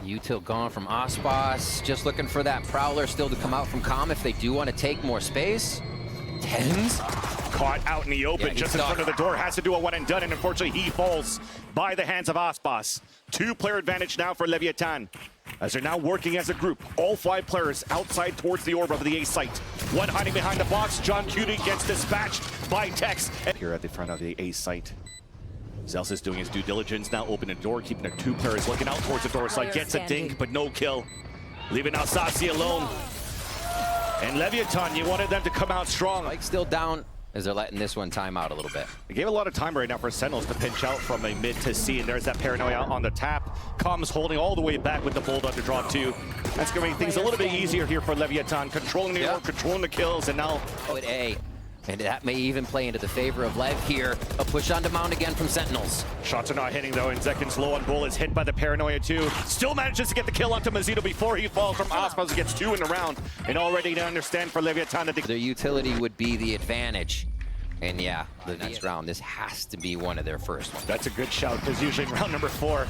Util gone from Ospas, just looking for that Prowler still to come out from Com if they do want to take more space. Tens? Caught out in the open, just in front of the door, has to do a one and done, and unfortunately he falls by the hands of Ospas. 2-player advantage now for Leviatán, as they're now working as a group. All 5 players outside towards the orb of the A site. One hiding behind the box. John Cutie gets dispatched by Tex. Here at the front of the A site. Zels is doing his due diligence, now opening the door, keeping the 2 players looking out towards the door site. Gets a dink, but no kill. Leaving Alsaci alone. And Leviatán, you wanted them to come out strong. Like still down as they're letting this one time out a little bit. They gave a lot of time right now for Sentinels to pinch out from a mid to C, and there's that paranoia on the tap. Comes holding all the way back with the bold underdraw too. That's going to make things a little bit easier here for Leviatán, controlling the orb, controlling the kills, and now at A. And that may even play into the favor of Lev here. A push on to mount again from Sentinels. Shots are not hitting though, and Zekin's low on bullets, hit by the paranoia too. Still manages to get the kill onto Mazzito before he falls from Ospas, gets 2 in the round. And already to understand for Leviatán that their utility would be the advantage. And yeah, the next round, this has to be one of their first ones. That's a good shout, because usually in round number 4,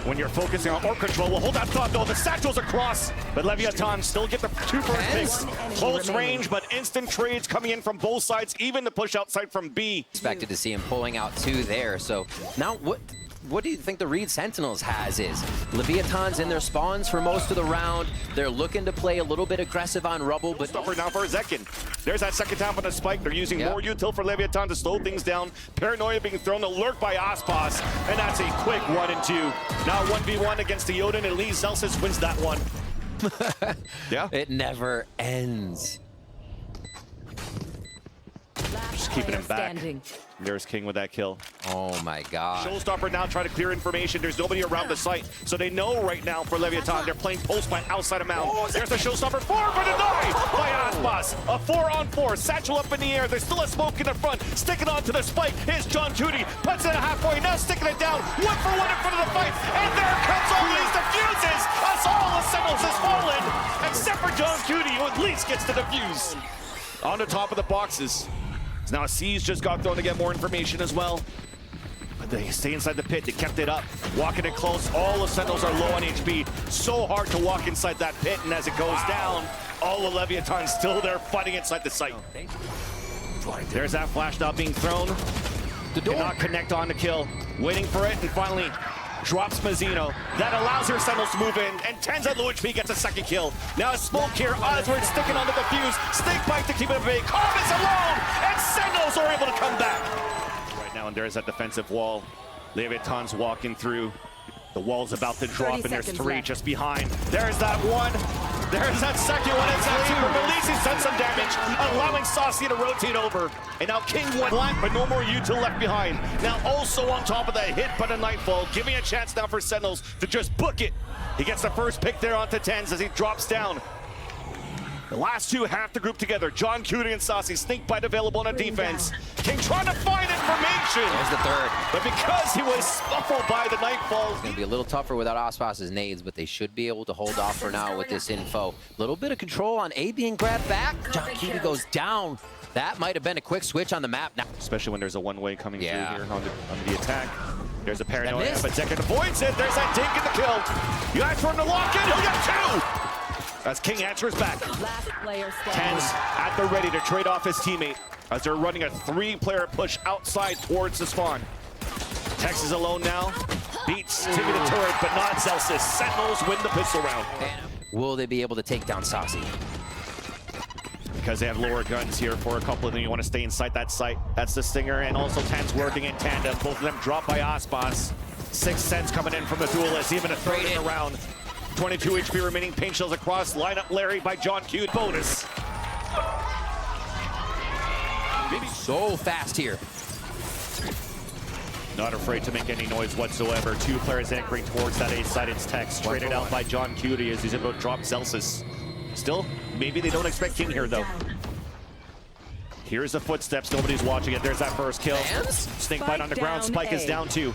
when you're focusing on orb control, we'll hold that thought though. The satchels across, but Leviatán still get the 2 first picks. Close range, but instant trades coming in from both sides, even the push outside from B. Expected to see him pulling out 2 there. So now what do you think the read Sentinels has is? Leviatán's in their spawns for most of the round. They're looking to play a little bit aggressive on rubble, but stopper now for Zekin. There's that second tap on the spike. They're using more util for Leviatán to slow things down. Paranoia being thrown, alert by Ospas, and that's a quick 1 and 2. Now 1v1 against the Odin, and Lee Celsius wins that one. Yeah. It never ends. Just keeping him back. There's King with that kill. Oh my god. Showstopper now trying to clear information. There's nobody around the site, so they know right now for Leviatán they're playing post by outside of Mount. There's the Showstopper, 4 for the 9 by Ospas. A 4-on-4, satchel up in the air. There's still a smoke in the front, sticking onto the spike. Here's John Cutie, puts it halfway, now sticking it down. 1 for 1 in front of the fight, and there comes all these defuses. As all the Sentinels has fallen, except for John Cutie, who at least gets to defuse. On the top of the boxes. Now C's just got thrown to get more information as well. But they stay inside the pit. They kept it up. Walking it close. All the Sentinels are low on HP. So hard to walk inside that pit. And as it goes down, all the Leviatán still there fighting inside the site. There's that flash now being thrown. Did not connect on the kill. Waiting for it, and finally drops Mazzino. That allows her Sentinels to move in, and Tens at low HP gets a second kill. Now a smoke here, Oswald sticking onto the fuse. Snake bite to keep it at bay. Cobb is alone, and Sentinels are able to come back. Right now, and there's that defensive wall. Leviatán's walking through. The wall's about to drop, and there's 3 just behind. There's that 1. There's that second one. It's that 2. Releasing sends some damage, allowing Saucy to rotate over. And now King went blank, but no more util left behind. Now also on top of that, hit by the Nightfall, giving a chance now for Sentinels to just book it. He gets the first pick there onto Tens as he drops down. The last 2 have to group together. John Cutie and Saucy, snake bite available on a defense. King trying to find information. There's the 3rd. But because he was scuffled by the Nightfall. It's going to be a little tougher without Ospas's nades, but they should be able to hold off for now with this info. A little bit of control on A being grabbed back. John Cutie goes down. That might have been a quick switch on the map now. Especially when there's a one-way coming through here on the attack. There's a paranoia, but Zekin avoids it. There's that dink in the kill. You ask for him to lock in, he'll get 2. As King answers back. Tens at the ready to trade off his teammate as they're running a 3-player push outside towards the spawn. Tex is alone now. Beats Timmy the turret, but not Celsius. Sentinels win the pistol round. Will they be able to take down Saucy? Because they have lower guns here for a couple of them. You want to stay inside that site. That's the Stinger, and also Tens working in tandem. Both of them dropped by Ospas. 6 cents coming in from the duelist, even a 3rd in the round. 22 HP remaining, paint shells across, line up Larry by John Cutie. Bonus. So fast here. Not afraid to make any noise whatsoever. 2 players anchoring towards that A side. It's Tex, traded out by John Cutie as he's able to drop Celsius. Still, maybe they don't expect King here though. Here's the footsteps, nobody's watching it. There's that first kill. Snake bite on the ground, Spike is down 2.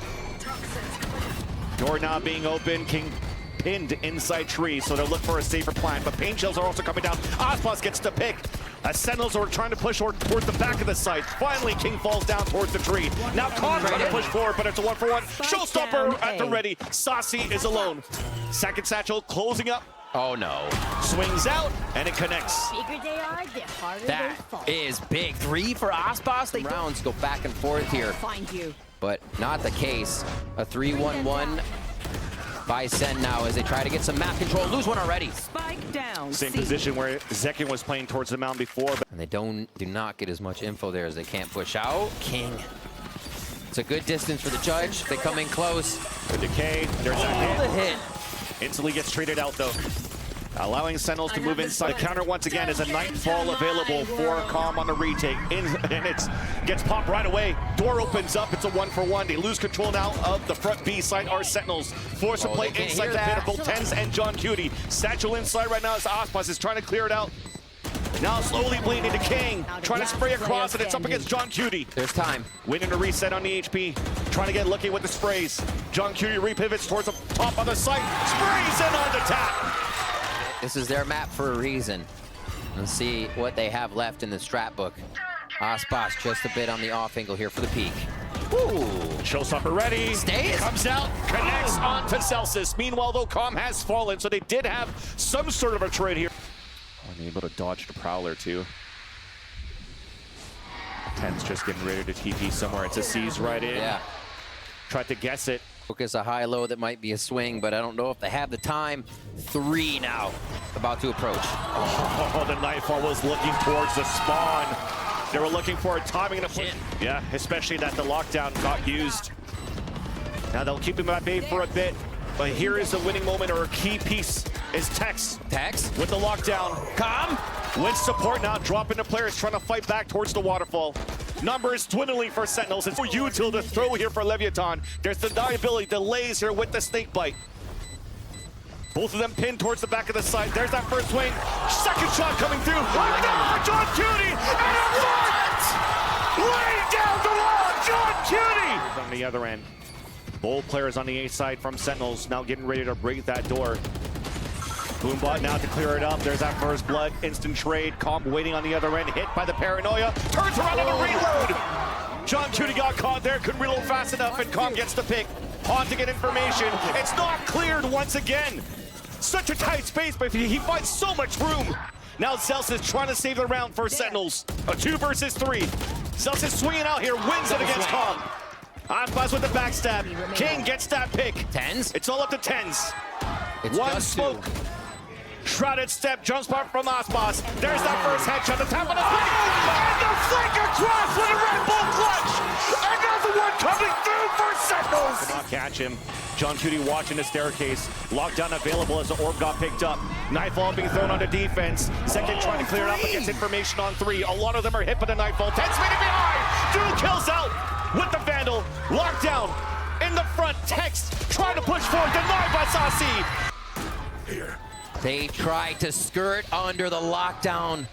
Door now being open, King pinned inside tree, so they'll look for a safer plan, but paint shells are also coming down. Ospas gets the pick. As Sentinels are trying to push towards the back of the site. Finally, King falls down towards the tree. Now Khan trying to push forward, but it's a 1-for-1. Showstopper at the ready. Saucy is alone. Second satchel closing up. Oh no. Swings out, and it connects. Bigger they are, the harder That they fall. is big. 3 for Aspas. They rounds go back and forth here, Find you. but not the case. A 3-1-1 by Sen now as they try to get some map control. Lose one already. Spike down. Same C. position where Zekin was playing towards the mound before. But And they do not get as much info there as they can't push out. King. It's a good distance for the judge. They come in close. the decay, there's Oh, that the hit. hit. Instantly gets traded out though. Allowing Sentinels to move inside. The counter once again is a Nightfall available for Calm on the retake. And it gets popped right away. Door opens up. It's a 1-for-1. They lose control now of the front B side. Our Sentinels forced to play they can't inside hear the that. pinnacle. Tens and John Cutie. Satchel inside right now as Aspas is trying to clear it out. Now slowly bleeding to King. Trying to spray across, and it's up against John Cutie. There's time. Winning a reset on the HP. Trying to get lucky with the sprays. John Cutie repivots towards the top of the site. Sprays in on the tap. This is their map for a reason. Let's see what they have left in the strat book. Aspas just a bit on the off angle here for the peak. Ooh. Showstopper ready. Stays. Comes out, connects onto Celsius. Meanwhile, though, Calm has fallen, so they did have some sort of a trade here. Unable to dodge the Prowler, too. Ten's just getting ready to TP somewhere. It's a seize right in. Yeah. Tried to guess it. Focus a high-low that might be a swing, but I don't know if they have the time. 3 now, about to approach. Oh, the Nightfall was looking towards the spawn. They were looking for a timing and a push. Yeah, especially that the lockdown got used. Now they'll keep him at bay for a bit, but here is the winning moment, or a key piece is Tex. Tex. With the lockdown. Calm. Wins support now, dropping the players, trying to fight back towards the waterfall. Numbers dwindling for Sentinels. It's for util to throw here for Leviatán. There's deniability, delays here with the snake bite. Both of them pinned towards the back of the side. There's that first swing. Second shot coming through. Oh, no! John Cutie! And it worked! Laying down the wall, John Cutie! On the other end. Bold players on the A side from Sentinels now getting ready to break that door. Boombot now to clear it up. There's that first blood. Instant trade. Calm waiting on the other end. Hit by the paranoia. Turns around on a reload. John Cutie got caught there. Couldn't reload fast enough, and Calm gets the pick. On to get information. It's not cleared once again. Such a tight space, but he finds so much room. Now Celsius trying to save the round for Sentinels. A 2 versus 3. Celsius swinging out here. Wins it against Calm. Aspas with the backstab. King gets that pick. Tens. It's all up to Tens. It's One just smoke. 2. Shrouded step, jump spot from Aspas. There's that first headshot, the top of the flank. And the flank across with a Red Bull clutch. Another one coming through for Sentinels. Could not catch him. John Cutie watching the staircase. Lockdown available as the orb got picked up. Nightfall being thrown onto defense. Second trying to clear it up and gets information on 3. A lot of them are hit by the Nightfall. 10's made it behind. Dude kills out with the Vandal. Lockdown in the front. Text trying to push forward. Denied by Saucy. Here. They tried to skirt under the lockdown.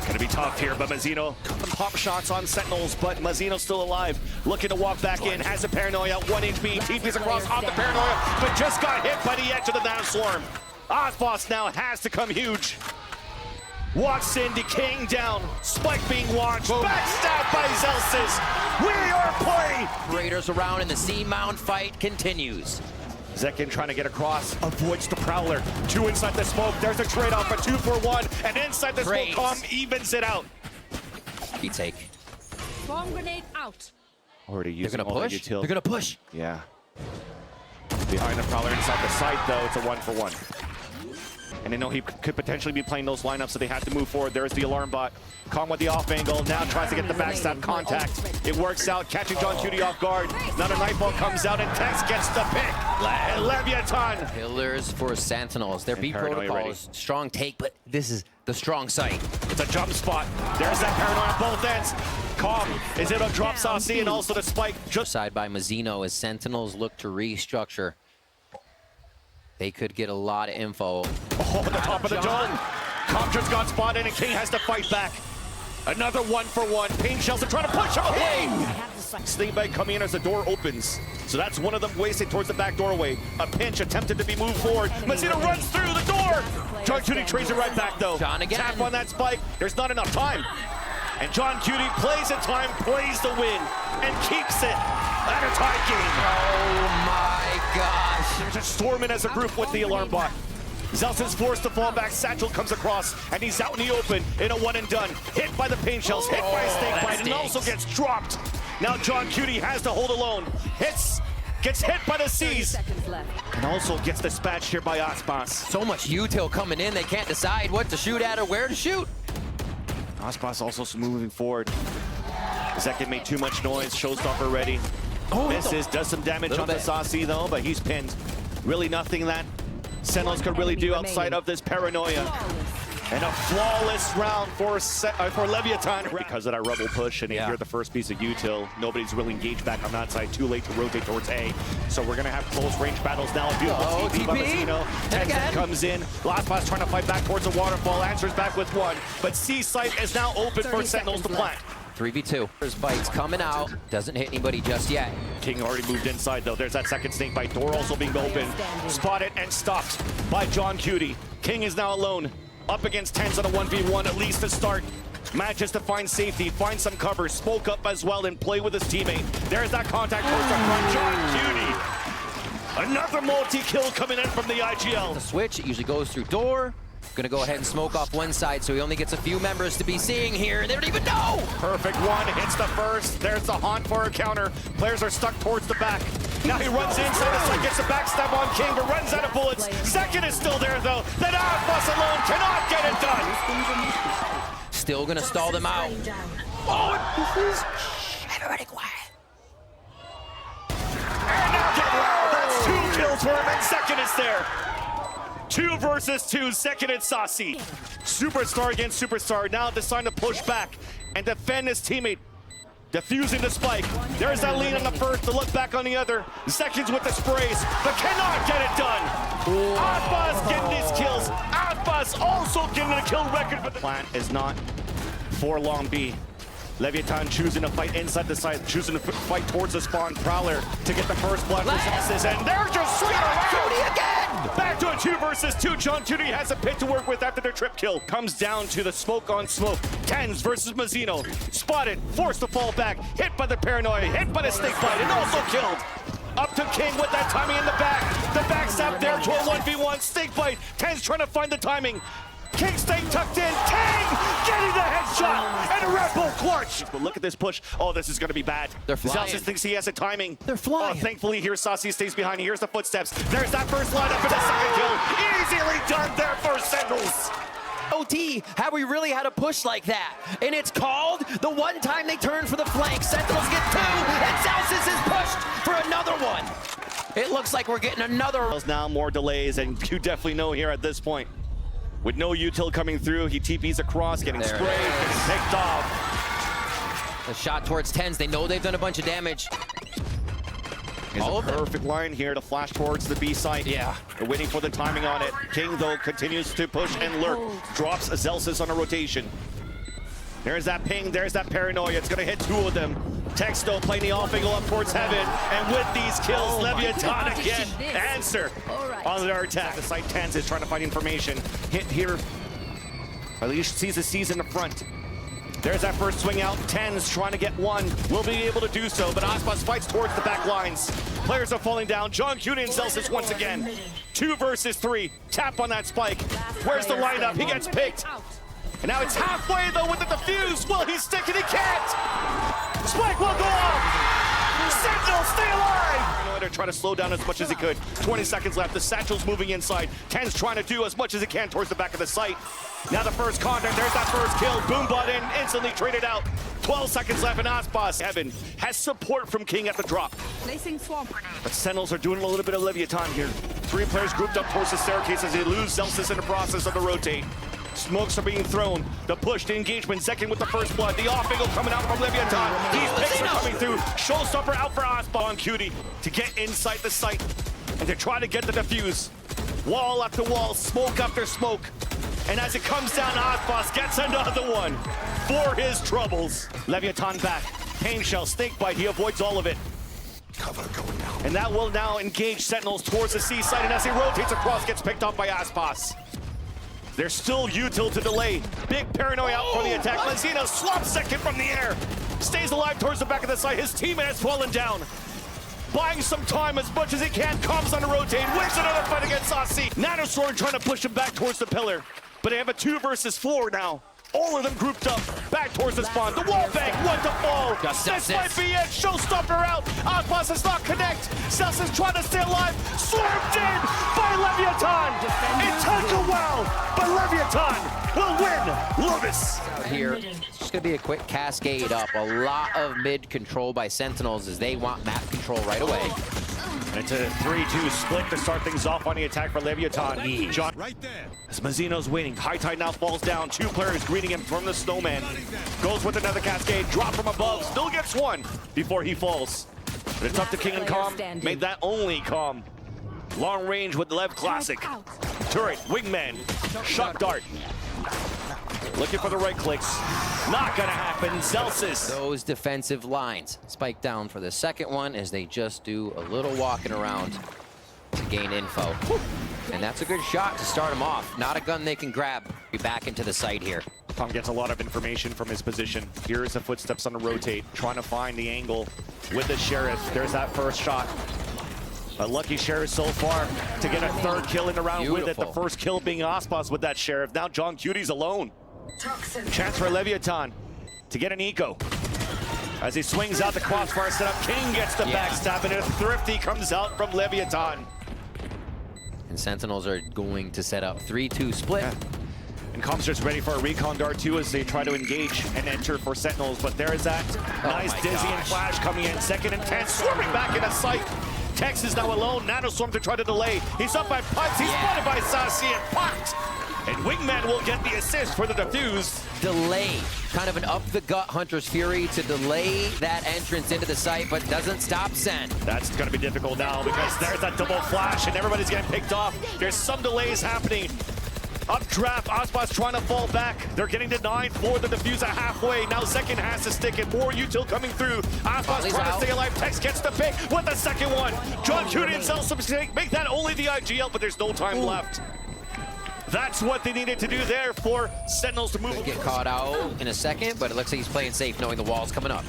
Gonna be tough here, but Mazzino pop shots on Sentinels, but Mazzino's still alive. Looking to walk back in, has a paranoia, 1 HP, TP's across off the paranoia, but just got hit by the edge of the down swarm. Aspas now has to come huge. Walks in, King down, Spike being watched, backstabbed by Celsius. We are play. Raiders around and the C-mount fight continues. Zekin trying to get across, avoids the Prowler. 2 inside the smoke, there's a trade-off, a 2-for-1, and inside the smoke, Calm evens it out. Retake. Bomb grenade out. Already They're using gonna all their push. util. They're gonna push. Yeah. Behind the Prowler inside the site, though, it's a 1-for-1. And they know he could potentially be playing those lineups, so they have to move forward. There's the alarm bot. Calm with the off angle, now tries to get the backstab contact. It works out, catching John Cutie off guard. Now the Nightfall comes out, and Tex gets the pick. And Leviatán. Pillars for Sentinels. Their B Paranoia protocols, strong take, but this is the strong site. It's a jump spot. There's that paranoia on both ends. Calm is able to drop Saucy and also the spike. Just Side by Mazzino as Sentinels look to restructure. They could get a lot of info. oh, at the top of the dome. Calm just got spotted, and King has to fight back. Another 1-for-1. Pain shells are trying to push him away. Have the sight. Snakebite coming in as the door opens. So that's one of them wasted towards the back doorway. A pinch attempted to be moved forward. Mazzino runs through the door. John Cutie trades it right back though. John again. Tap on that spike. There's not enough time. And John Cutie plays the time, plays the win, and keeps it at a tie game. Oh my gosh. They're just storming as a group with the alarm bot. Zelsis is forced to fall back. Satchel comes across, and he's out in the open in a one and done. Hit by the pain shells, hit by a snake bite, and also gets dropped. Now John Cutie has to hold alone. Gets hit by the 30 C's, seconds left. and also gets dispatched here by Aspas. So much util coming in, they can't decide what to shoot at or where to shoot. Aspas also moving forward. Zeket made too much noise, showstopper ready. Misses, does some damage on the Saucy though, but he's pinned. Really nothing that Sentinels could really do outside of this paranoia. And a flawless round for Leviatán. Because of that rebel push, and here the first piece of util, nobody's really engaged back on that side. Too late to rotate towards A. So we're gonna have close range battles now. Beautiful TP by Mazzino. Tencent comes in. Last pass trying to fight back towards the waterfall. Answers back with one. But C site is now open for Sentinels to plant. 3v2. There's bites coming out. Doesn't hit anybody just yet. King already moved inside though. There's that second snake bite. Door also being open. Spotted and stopped by John Cutie. King is now alone. Up against Tens on a 1v1 at least to start. Manages to find safety, find some cover, spoke up as well and play with his teammate. There's that contact towards the front. John Cutie. Another multi-kill coming in from the IGL. The switch, it usually goes through door. Gonna go ahead and smoke off one side, so he only gets a few members to be seeing here. They don't even know! Perfect one, hits the first. There's the haunt for a counter. Players are stuck towards the back. Now he runs inside the side, gets a backstab on King, but runs out of bullets. Second is still there though. That Aspas alone cannot get it done. Still gonna stall them out. Everybody quiet. And now get loud. That's 2 kills for him, and second is there. 2 versus 2, second and Saucy. Superstar against Superstar, now deciding to push back and defend his teammate. Defusing the spike. There's that lean on the first, the look back on the other. Seconds with the sprays, but cannot get it done. Aspas getting his kills. Aspas also getting a kill record. But the plant is not for long B. Leviatán choosing to fight inside the site, choosing to fight towards the spawn. Prowler to get the first blood possesses, and they're just swinging around. Again! Back to a 2 versus 2. John Cutie has a pit to work with after their trip kill. Comes down to the smoke on smoke. Tens versus Mazzino. Spotted, forced to fall back. Hit by the paranoia, hit by the snake bite, and also killed. Up to King with that timing in the back. The backstab there to a 1v1. Snake bite. Tens trying to find the timing. King staying tucked in. King getting the headshot and a Red Bull clutch. But look at this push. Oh, this is going to be bad. They're flying. Zelsis thinks he has a timing. They're flying. Oh, thankfully here Saucy stays behind. Here's the footsteps. There's that first lineup and the second kill. Easily done there for Sentinels. OT, have we really had a push like that? And it's called the one time they turn for the flank. Sentinels get 2, and Zelsis is pushed for another one. It looks like we're getting another. Now more delays, and you definitely know here at this point. With no util coming through, he TPs across, getting sprayed, getting picked off. A shot towards Tens. They know they've done a bunch of damage. Here's a perfect line here to flash towards the B site. Yeah. They're waiting for the timing on it. King, though, continues to push and lurk. Drops Zelsis on a rotation. There's that ping, there's that paranoia. It's going to hit 2 of them. Texto playing the off angle up towards heaven. And with these kills, Leviatán again answer on their attack. The site Tens is trying to find information. Hit here. At least sees the C's in the front. There's that first swing out. Tens trying to get one. Will be able to do so, but Aspas fights towards the back lines. Players are falling down. John Cutie and Zelsis once again. 2 versus 3. Tap on that spike. Where's the lineup? He gets picked. And now it's halfway though with the defuse. Will he stick it? He can't. Spike will go off. Sentinels stay alive. They're trying to slow down as much as he could. 20 seconds left. The Satchel's moving inside. Ten's trying to do as much as he can towards the back of the site. Now the first contact. There's that first kill. Boombot in, instantly traded out. 12 seconds left, and Aspas Heaven has support from King at the drop. Placing swamp grenade. But Sentinels are doing a little bit of Leviatán here. 3 players grouped up towards the staircase as they lose Zelsis in the process of the rotate. Smokes are being thrown. The push to engagement. Second with the first blood. The off angle coming out from Leviatán. These picks are coming through. Showstopper out for Aspas on Cutie to get inside the site and to try to get the defuse. Wall after wall, smoke after smoke. And as it comes down, Osbos gets another one for his troubles. Leviatán back. Pain Shell, Snake Bite, he avoids all of it. Cover going down. And that will now engage Sentinels towards the C side, and as he rotates across, gets picked off by Osbos. There's still util to delay. Big paranoia out for the attack. Mazino swaps second from the air. Stays alive towards the back of the site. His teammate has fallen down. Buying some time as much as he can. Comes on to rotate. Wins another fight against Saucy. Nanostorm trying to push him back towards the pillar. But they have a 2 versus 4 now. All of them grouped up, back towards the spawn. The wall bank, one to fall. This might be it. Showstopper out. Osbos does not connect. Celsius trying to stay alive. Swarmed in by Leviatán. It took a while, but Leviatán will win. Lewis. Here, it's just gonna be a quick cascade up. A lot of mid control by Sentinels as they want map control right away. And it's a 3-2 split to start things off on the attack for Leviatán. John, Right there. as Mazino's waiting, High Tide now falls down. 2 players greeting him from the snowman. Goes with another cascade, drop from above, still gets one before he falls. But it's up to King and Calm, made that only Calm. Long range with the Lev Classic. Turret, Wingman, Shock Dart. Looking for the right clicks. Not gonna happen, Celsius. Those defensive lines spike down for the second one as they just do a little walking around to gain info. And that's a good shot to start them off. Not a gun they can grab. Be back into the site here. Tom gets a lot of information from his position. Here's the footsteps on the rotate, trying to find the angle with the Sheriff. There's that first shot. A lucky Sheriff so far to get a 3rd kill in the round with it. The first kill being Osbos with that Sheriff. Now John Cutie's alone. Chance for Leviatán to get an eco. As he swings out the crossfire setup, King gets the backstab, and a Thrifty comes out from Leviatán. And Sentinels are going to set up 3-2 split. And Calm's just ready for a recon dart too as they try to engage and enter for Sentinels. But there is that nice dizzying flash coming in. Second and 10, swarming back into sight. Tex is now alone. Nanostorm to try to delay. He's up by pipes. He's spotted by Saucy and popped. And Wingman will get the assist for the defuse. Delay, kind of an up-the-gut Hunter's Fury to delay that entrance into the site, but doesn't stop Sen. That's going to be difficult now because there's that double flash and everybody's getting picked off. There's some delays happening. Updraft, Osbos trying to fall back. They're getting denied for the diffuser halfway. Now Zekin has to stick it. More util coming through. Osbos trying to stay alive. Tex gets the pick with the second one. John Cutie and Celsius make that only the IGL, but there's no time left. That's what they needed to do there for Sentinels to move. Get caught out in a second, but it looks like he's playing safe knowing the wall's coming up.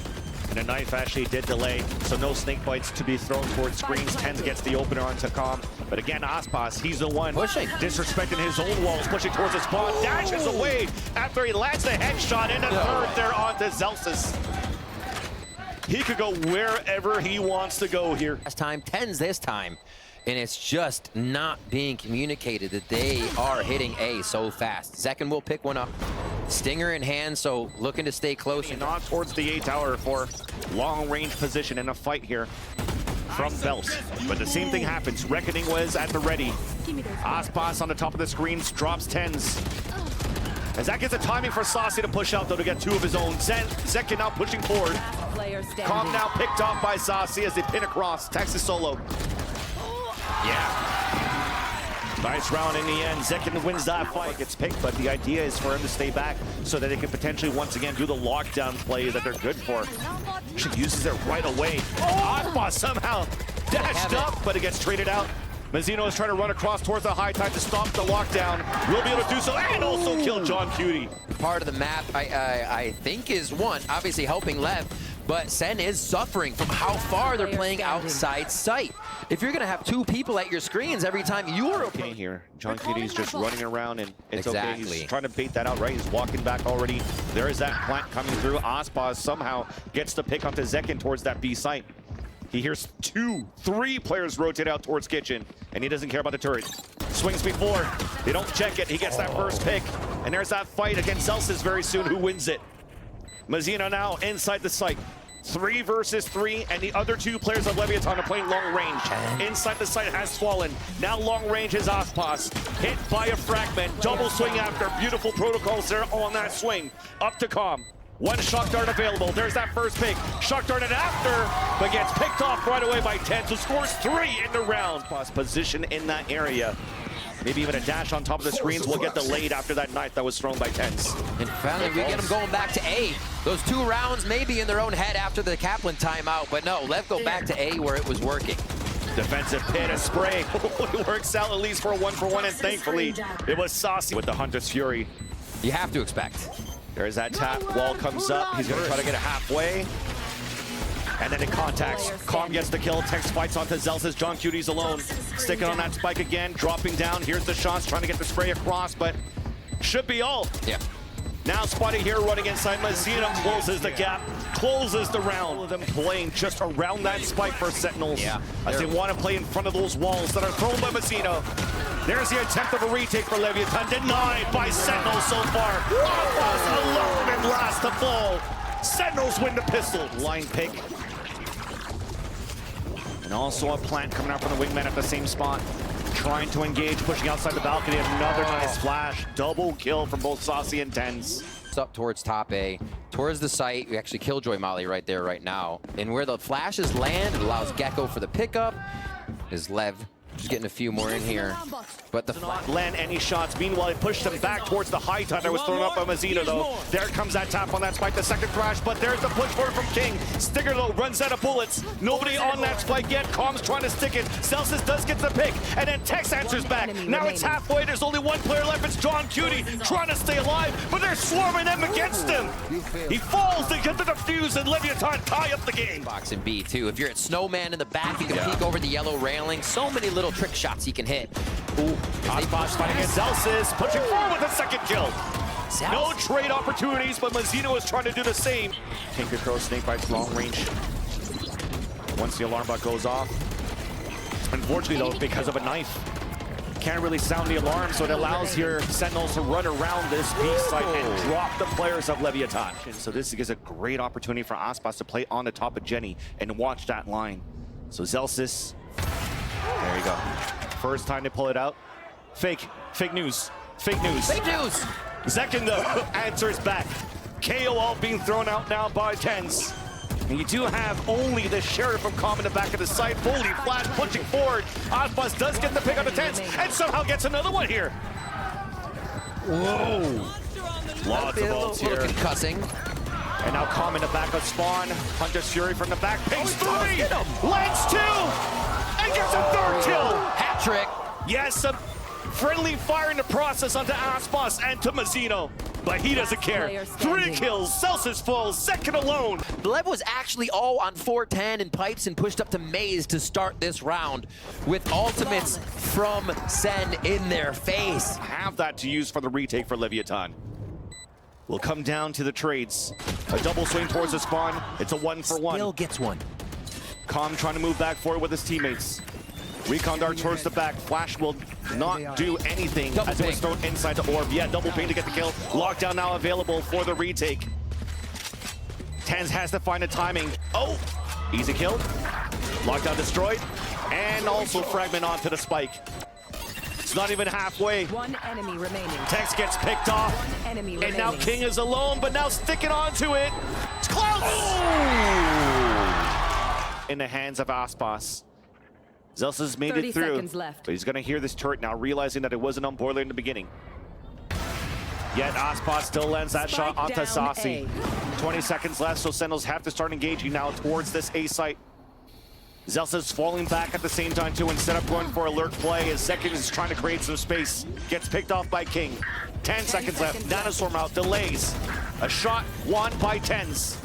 And a knife actually did delay, so no snake bites to be thrown towards screens. Tens gets the opener onto Calm. But again, Osbos, he's the one pushing, disrespecting his own walls, pushing towards the spawn, dashes away after he lands the headshot and a third there onto Celsius. He could go wherever he wants to go here. Last time, Tens this time. And it's just not being communicated that they are hitting A so fast. Zekin will pick one up. Stinger in hand, so looking to stay close. Not towards the A tower for long range position in a fight here from Belt. But the same thing happens. Reckoning was at the ready. Osbos on the top of the screens drops Tens. As that gets the timing for Saucy to push out though to get 2 of his own. Zekin now pushing forward. Calm now picked off by Saucy as they pin across. Texas solo. Yeah. Nice round in the end. Zekin wins that fight. Gets picked, but the idea is for him to stay back so that they can potentially once again do the lockdown play that they're good for. She uses it right away. Osbos somehow dashed up, but it gets traded out. Mazino is trying to run across towards the High Tide to stop the lockdown. Will be able to do so and also kill John Cutie. Part of the map, I think, is one, obviously helping Lev, but Sen is suffering from how far they're playing outside sight. If you're going to have 2 people at your screens every time you're okay here, John Cutie's just running around and it's exactly. Okay. He's trying to bait that out right. He's walking back already. There is that plant coming through. Osbos somehow gets the pick onto Zekin towards that B site. He hears 2, 3 players rotate out towards Kitchen, and he doesn't care about the turret. Swings before. They don't check it. He gets that first pick. And there's that fight against Celsius very soon. Who wins it? Mazino now inside the site. 3 versus 3, and the other 2 players of Leviatán are playing long range. Inside the site has fallen. Now long range is Osbos. Hit by a fragment. Double swing after. Beautiful protocols there on that swing. Up to Calm. 1 shock dart available. There's that first pick. Shock darted after, but gets picked off right away by 10, so scores 3 in the round. Position in that area. Maybe even a dash on top of the screens will get delayed after that knife that was thrown by TenZ. And finally, we get them going back to A. Those 2 rounds may be in their own head after the Kaplan timeout, but no, Lev go back to A where it was working. Defensive pin, a spray. It works out at least for a 1-for-1, and thankfully, it was Saucy with the Hunter's Fury. You have to expect. There's that tap, wall comes up. He's gonna try to get it halfway. And then it contacts. Calm gets the kill. Tex fights onto Zelsis. John Cutie's alone. Sticking on that spike again. Dropping down. Here's the shots. Trying to get the spray across, but should be all. Yeah. Now Spotty here running inside. Mazino closes the gap. Closes the round. All of them playing just around that spike for Sentinels. Yeah. As they want to play in front of those walls that are thrown by Mazino. There's the attempt of a retake for Leviatán. Denied by Sentinels so far. Almost alone and last to fall. Sentinels win the pistol. Line pick. And also a plant coming out from the wingman at the same spot. Trying to engage, pushing outside the balcony. Another nice flash. Double kill from both Saucy and TenZ. It's up towards top A, towards the site. We actually Killjoy Molly right there, right now. And where the flashes land, it allows Gecko for the pickup. Is Lev just getting a few more in here. But the not land any shots. Meanwhile, it pushed them back towards the high tide that was thrown up by Mazino, though. There comes that tap on that spike, the second thrash, but there's the push forward from King. Sticker, though, runs out of bullets. Nobody on that spike yet. Calm's trying to stick it. Celsius does get the pick, and then Tex answers back. Now it's halfway. There's only one player left. It's John Cutie trying to stay alive, but they're swarming them against him. He falls to get the defuse, and Leviatán tie up the game. box in B, too. If you're at Snowman in the back, you can peek over the yellow railing. So many little trick shots he can hit. Ooh, Osbosh fighting against Zelsis, pushing forward with a second kill. No trade opportunities, but Mazino is trying to do the same. King could throw snake bites long range. Once the alarm bot goes off. Unfortunately, though, because of a knife, can't really sound the alarm, so it allows your Sentinels to run around this B site and drop the players of Leviatán. So this is a great opportunity for Osbosh to play on the top of Jenny and watch that line. Zelsis, there you go. First time to pull it out. Fake news. Fake news. Fake news. Zekin, though, answers back. KO being thrown out now by TenZ. And you do have only the Sheriff from Calm in the back of the site. Fully flash pushing forward. Osbosh does get the pick on the TenZ and somehow gets another one here. Whoa. Lots of ults here. Concussing. And now Calm in the back of Spawn. Hunter's Fury from the back. Pings 3. Lands 2. And gets a third kill. Hat trick. Yes, some friendly fire in the process onto Osbosh and to Mazino. But he doesn't care. 3 kills, Celsius full, second alone. Lev was actually all on 410 and pipes and pushed up to Maze to start this round with ultimates from Sen in their face. Have that to use for the retake for Leviatán. Will come down to the trades. A double swing towards the spawn. It's a 1-for-1. Still gets one. Calm trying to move back forward with his teammates. Recon dart towards the back. Flash will not do anything as it was thrown inside the orb. Yeah, double ping to get the kill. Lockdown now available for the retake. TenZ has to find the timing. Oh, easy kill. Lockdown destroyed. And also fragment onto the spike. It's not even halfway. One enemy remaining. Tex gets picked off. One enemy And now remaining. King is alone, but now sticking onto it. It's close! Oh! In the hands of Osbosh. Zelsis has made 30 it through, seconds left. but he's going to hear this turret now, realizing that it wasn't on boiler in the beginning. Yet Osbosh still lands that Spike shot onto down Saucy. A. 20 seconds left, so Sentinels have to start engaging now towards this A site. Zelsis falling back at the same time too, instead of going for alert play, as Zekin is trying to create some space. Gets picked off by King. 10 seconds left, Nanoswarm out, delays. A shot won by TenZ.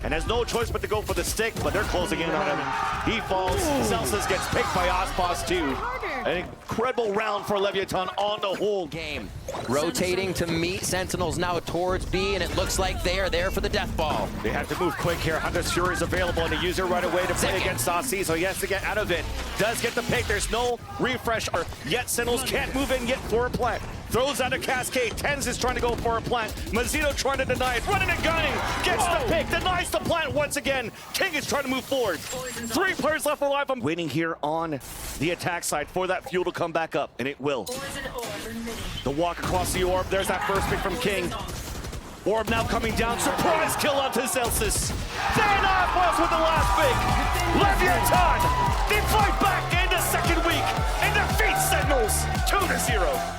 And has no choice but to go for the stick, but they're closing in on him. He falls, Celsius gets picked by Osbosh too. An incredible round for Leviatán on the whole game. Rotating to meet Sentinels now towards B, and it looks like they are there for the death ball. They have to move quick here. Hunter's Fury is available, and they use it right away to play against Saucy, so he has to get out of it. Does get the pick. There's no refresh, yet Sentinels can't move in yet for a plant. Throws out a cascade. TenZ is trying to go for a plant. Mazino trying to deny it. Running and gunning. Gets the pick. Denies the plant once again. King is trying to move forward. 3 players left alive. I'm waiting here on the attack side for that fuel to come back up, and it will. The walk across the orb. There's that first pick from King. Orb now coming down. Surprise kill onto Celsius. Then Osbosh with the last pick. Leviatán. They fight back in the second week and defeat Sentinels 2-0. 0.